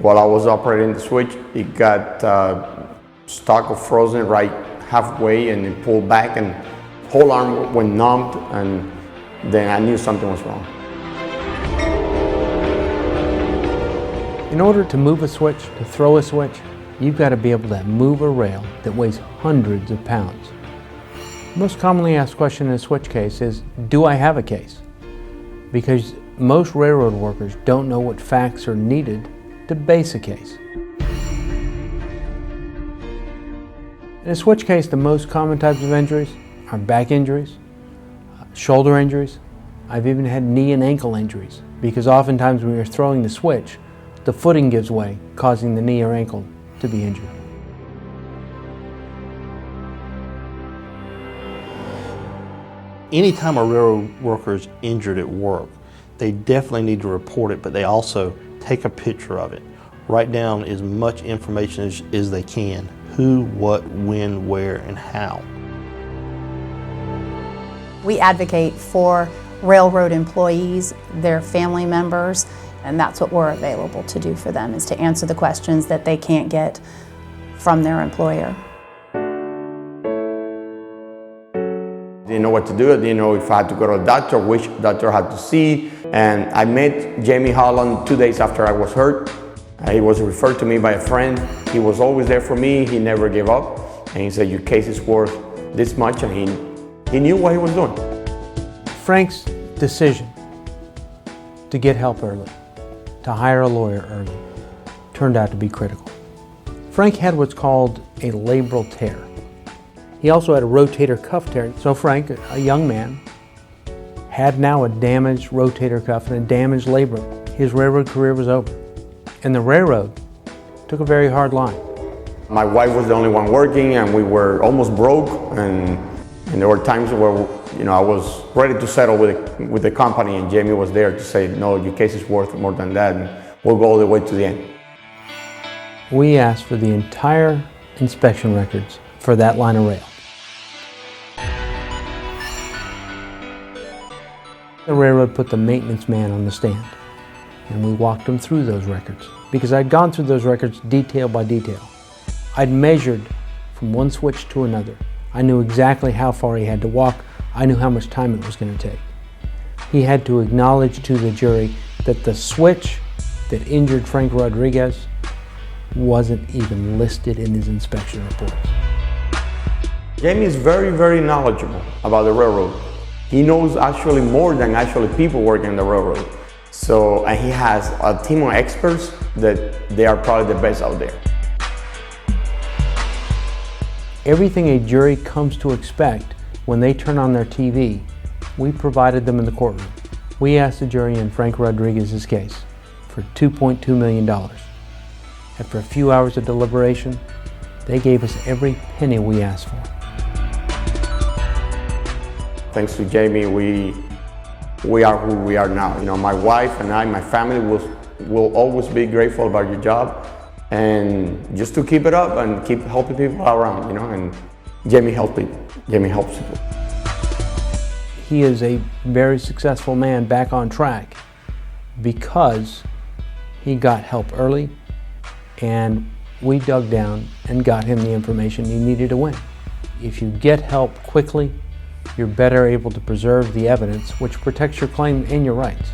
while I was operating the switch, it got stuck or frozen right halfway, and it pulled back, and whole arm went numb, and then I knew something was wrong. In order to move a switch, to throw a switch, you've got to be able to move a rail that weighs hundreds of pounds. The most commonly asked question in a switch case is, do I have a case? Because most railroad workers don't know what facts are needed to base a case. In a switch case, the most common types of injuries are back injuries, shoulder injuries. I've even had knee and ankle injuries, because oftentimes when you're throwing the switch, the footing gives way, causing the knee or ankle to be injured. Anytime a railroad worker is injured at work, they definitely need to report it, but they also take a picture of it. Write down as much information as they can: who, what, when, where, and how. We advocate for railroad employees, their family members, and that's what we're available to do for them, is to answer the questions that they can't get from their employer. Didn't know what to do. I didn't know if I had to go to a doctor, which doctor I had to see. And I met Jamie Holland 2 days after I was hurt. He was referred to me by a friend. He was always there for me. He never gave up. And he said, your case is worth this much. And he knew what he was doing. Frank's decision to get help early, to hire a lawyer early, turned out to be critical. Frank had what's called a labral tear. He also had a rotator cuff tear. So Frank, a young man, had now a damaged rotator cuff and a damaged labrum. His railroad career was over. And the railroad took a very hard line. My wife was the only one working, and we were almost broke, and there were times where I was ready to settle with the company, and Jamie was there to say, no, your case is worth more than that, and we'll go all the way to the end. We asked for the entire inspection records for that line of rail. The railroad put the maintenance man on the stand, and we walked him through those records, because I'd gone through those records detail by detail. I'd measured from one switch to another. I knew exactly how far he had to walk. I knew how much time it was going to take. He had to acknowledge to the jury that the switch that injured Frank Rodriguez wasn't even listed in his inspection reports. Jamie is very, very knowledgeable about the railroad. He knows actually more than people working in the railroad. So, and he has a team of experts that they are probably the best out there. Everything a jury comes to expect when they turn on their TV, we provided them in the courtroom. We asked the jury in Frank Rodriguez's case for $2.2 million. After a few hours of deliberation, they gave us every penny we asked for. Thanks to Jamie, we are who we are now. My wife and I, my family will always be grateful about your job, and just to keep it up and keep helping people around, and Jamie helps people. Jamie helps people. He is a very successful man back on track because he got help early, and we dug down and got him the information he needed to win. If you get help quickly, you're better able to preserve the evidence, which protects your claim and your rights.